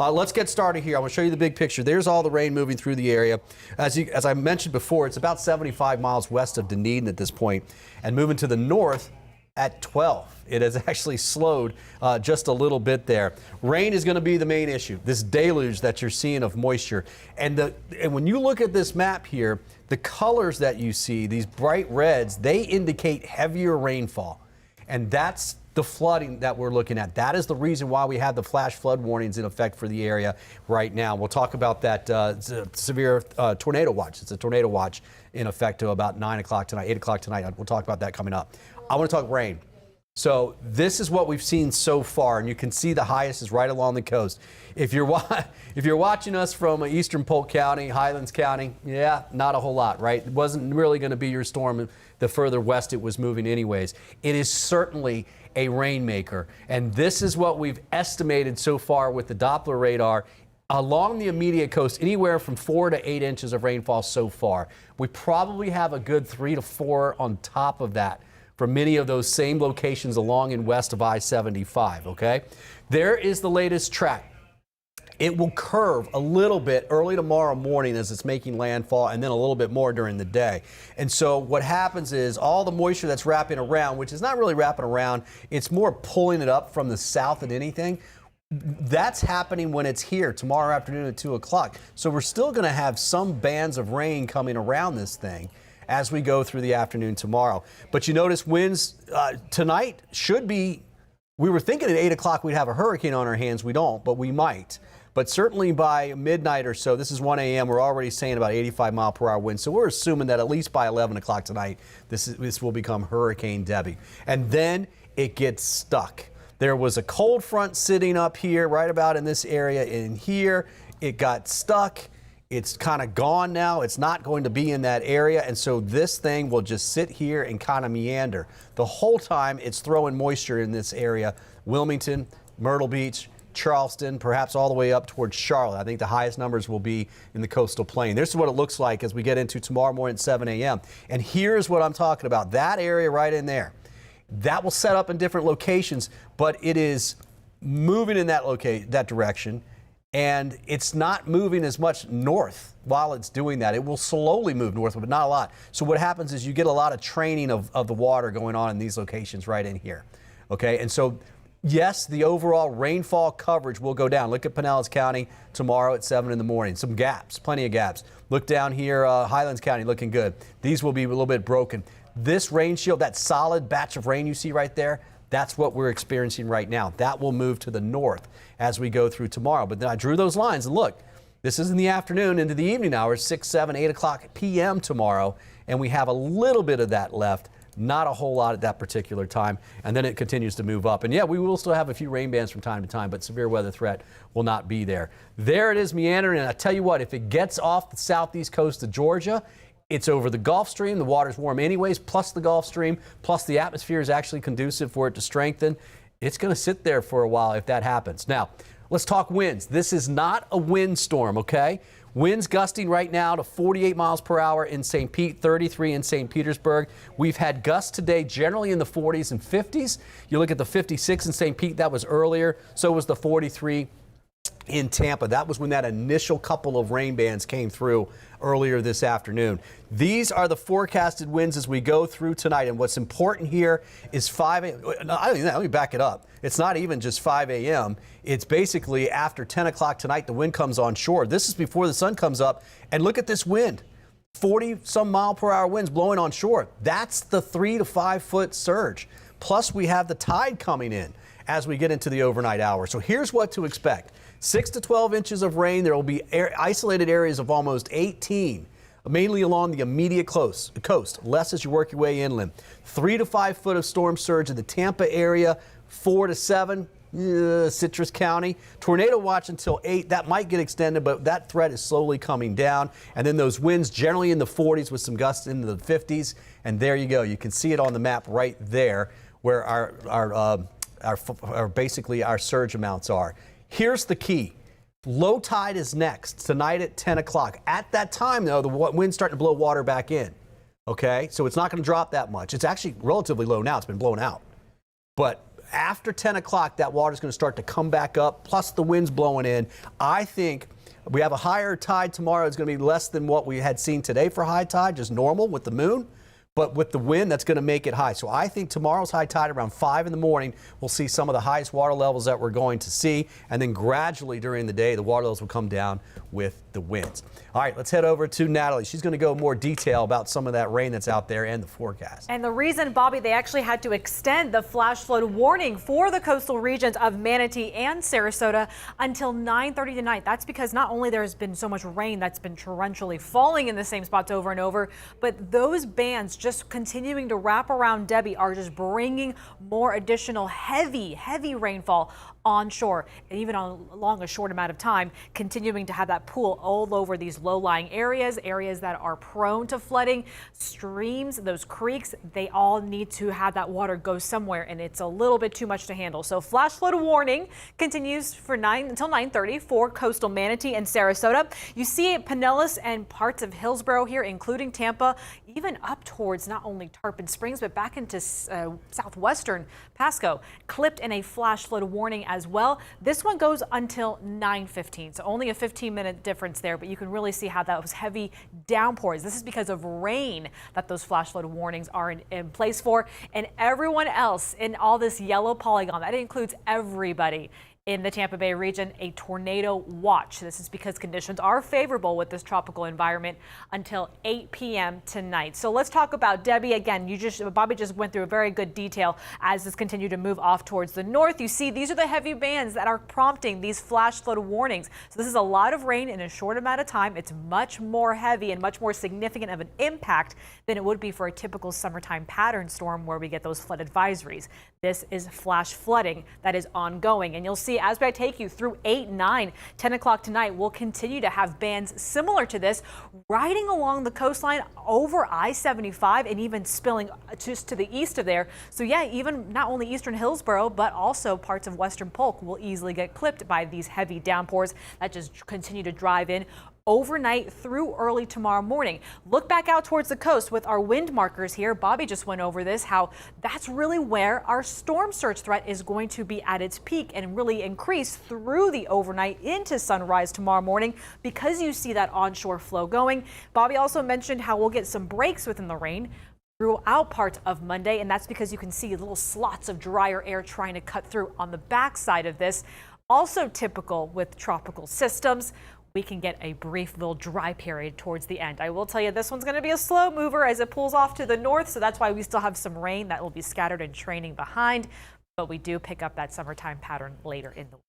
Let's get started here. I'm going to show you the big picture. There's all the rain moving through the area. As I mentioned before, it's about 75 miles west of Dunedin at this point, and moving to the north at 12. It has actually slowed just a little bit there. Rain is going to be the main issue, this deluge that you're seeing of moisture. And when you look at this map here, the colors that you see, these bright reds, they indicate heavier rainfall. And that's the flooding that we're looking at. That is the reason why we have the flash flood warnings in effect for the area right now. We'll talk about that severe tornado watch. It's a tornado watch in effect to about 9 o'clock tonight, 8 o'clock tonight. We'll talk about that coming up. I want to talk rain. So this is what we've seen so far, and you can see the highest is right along the coast. If you're watching us from Eastern Polk County, Highlands County, yeah, not a whole lot, right? It wasn't really going to be your storm the further west it was moving anyways. It is certainly a rainmaker, and this is what we've estimated so far with the Doppler radar. Along the immediate coast, anywhere from 4 to 8 inches of rainfall so far. We probably have a good 3 to 4 on top of that for many of those same locations along and west of I-75, okay? There is the latest track. It will curve a little bit early tomorrow morning as it's making landfall, and then a little bit more during the day. And so what happens is all the moisture that's wrapping around, which is not really wrapping around, it's more pulling it up from the south than anything. That's happening when it's here tomorrow afternoon at 2 o'clock. So we're still going to have some bands of rain coming around this thing as we go through the afternoon tomorrow. But you notice winds tonight should be, we were thinking at 8 o'clock we'd have a hurricane on our hands. We don't, but we might. But certainly by midnight or so, this is 1 a.m., we're already saying about 85-mile-per-hour winds. So we're assuming that at least by 11 o'clock tonight, this will become Hurricane Debby. And then it gets stuck. There was a cold front sitting up here, right about in this area in here. It got stuck. It's kind of gone now. It's not going to be in that area. And so this thing will just sit here and kind of meander. The whole time it's throwing moisture in this area. Wilmington, Myrtle Beach, Charleston, perhaps all the way up towards Charlotte. I think the highest numbers will be in the coastal plain. This is what it looks like as we get into tomorrow morning at 7 a.m. And here's what I'm talking about. That area right in there. That will set up in different locations, but it is moving in that direction. And it's not moving as much north while it's doing that. It will slowly move north, but not a lot. So what happens is you get a lot of training of the water going on in these locations right in here. Okay, and so yes, the overall rainfall coverage will go down. Look at Pinellas County tomorrow at 7 in the morning. Some gaps, plenty of gaps. Look down here, Highlands County looking good. These will be a little bit broken. This rain shield, that solid batch of rain you see right there, that's what we're experiencing right now. That will move to the north as we go through tomorrow. But then I drew those lines, and look, this is in the afternoon into the evening hours, 6, 7, 8 o'clock p.m. tomorrow, and we have a little bit of that left. Not a whole lot at that particular time, and then it continues to move up. And yeah, we will still have a few rain bands from time to time, but severe weather threat will not be there. There it is meandering, and I tell you what, if it gets off the southeast coast of Georgia, it's over the Gulf Stream. The water's warm anyways, plus the Gulf Stream, plus the atmosphere is actually conducive for it to strengthen. It's going to sit there for a while if that happens. Now, let's talk winds. This is not a windstorm, okay? Winds gusting right now to 48 miles per hour in St. Pete, 33 in St. Petersburg. We've had gusts today generally in the 40s and 50s. You look at the 56 in St. Pete, that was earlier. So was the 43 in Tampa. That was when that initial couple of rain bands came through earlier this afternoon. These are the forecasted winds as we go through tonight. And what's important here is let me back it up. It's not even just 5 a.m. It's basically after 10 o'clock tonight, the wind comes on shore. This is before the sun comes up. And look at this wind. 40-some mile-per-hour winds blowing on shore. That's the 3 to 5 foot surge. Plus, we have the tide coming in as we get into the overnight hours. So here's what to expect. 6 to 12 inches of rain. There will be isolated areas of almost 18, mainly along the immediate coast, less as you work your way inland. 3 to 5 foot of storm surge in the Tampa area, 4 to 7, Citrus County. Tornado watch until 8. That might get extended, but that threat is slowly coming down. And then those winds generally in the 40s with some gusts into the 50s. And there you go. You can see it on the map right there where basically our surge amounts are. Here's the key. Low tide is next tonight at 10 o'clock. At that time, though, the wind's starting to blow water back in. Okay, so it's not going to drop that much. It's actually relatively low now. It's been blown out. But after 10 o'clock, that water is going to start to come back up, plus the wind's blowing in. I think we have a higher tide tomorrow. It's going to be less than what we had seen today for high tide, just normal with the moon. But with the wind, that's going to make it high. So I think tomorrow's high tide around 5 in the morning, we'll see some of the highest water levels that we're going to see. And then gradually during the day, the water levels will come down with the winds. All right, let's head over to Natalie. She's going to go more detail about some of that rain that's out there and the forecast. And the reason, Bobby, they actually had to extend the flash flood warning for the coastal regions of Manatee and Sarasota until 9:30 tonight. That's because not only there's been so much rain that's been torrentially falling in the same spots over and over, but those bands just continuing to wrap around Debby are just bringing more additional heavy rainfall onshore, and even along a short amount of time, continuing to have that pool all over these low-lying areas that are prone to flooding. Streams, those creeks, they all need to have that water go somewhere, and it's a little bit too much to handle. So flash flood warning continues for until 9:30 for coastal Manatee and Sarasota. You see Pinellas and parts of Hillsborough here, including Tampa, even up towards not only Tarpon Springs, but back into southwestern Pasco, clipped in a flash flood warning as well. This one goes until 9:15, so only a 15-minute difference there, but you can really see how that was heavy downpours. This is because of rain that those flash flood warnings are in place for. And everyone else in all this yellow polygon, that includes everybody in the Tampa Bay region, a tornado watch. This is because conditions are favorable with this tropical environment until 8 p.m. tonight. So let's talk about Debby again. Bobby just went through a very good detail as this continued to move off towards the north. You see, these are the heavy bands that are prompting these flash flood warnings. So this is a lot of rain in a short amount of time. It's much more heavy and much more significant of an impact than it would be for a typical summertime pattern storm where we get those flood advisories. This is flash flooding that is ongoing, and you'll see as I take you through 8, 9, 10 o'clock tonight, we'll continue to have bands similar to this riding along the coastline over I-75 and even spilling just to the east of there. So yeah, even not only eastern Hillsborough, but also parts of western Polk will easily get clipped by these heavy downpours that just continue to drive in overnight through early tomorrow morning. Look back out towards the coast with our wind markers here. Bobby just went over this, how that's really where our storm surge threat is going to be at its peak and really increase through the overnight into sunrise tomorrow morning because you see that onshore flow going. Bobby also mentioned how we'll get some breaks within the rain throughout parts of Monday, and that's because you can see little slots of drier air trying to cut through on the backside of this. Also typical with tropical systems, we can get a brief little dry period towards the end. I will tell you, this one's going to be a slow mover as it pulls off to the north, so that's why we still have some rain that will be scattered and training behind, but we do pick up that summertime pattern later in the week.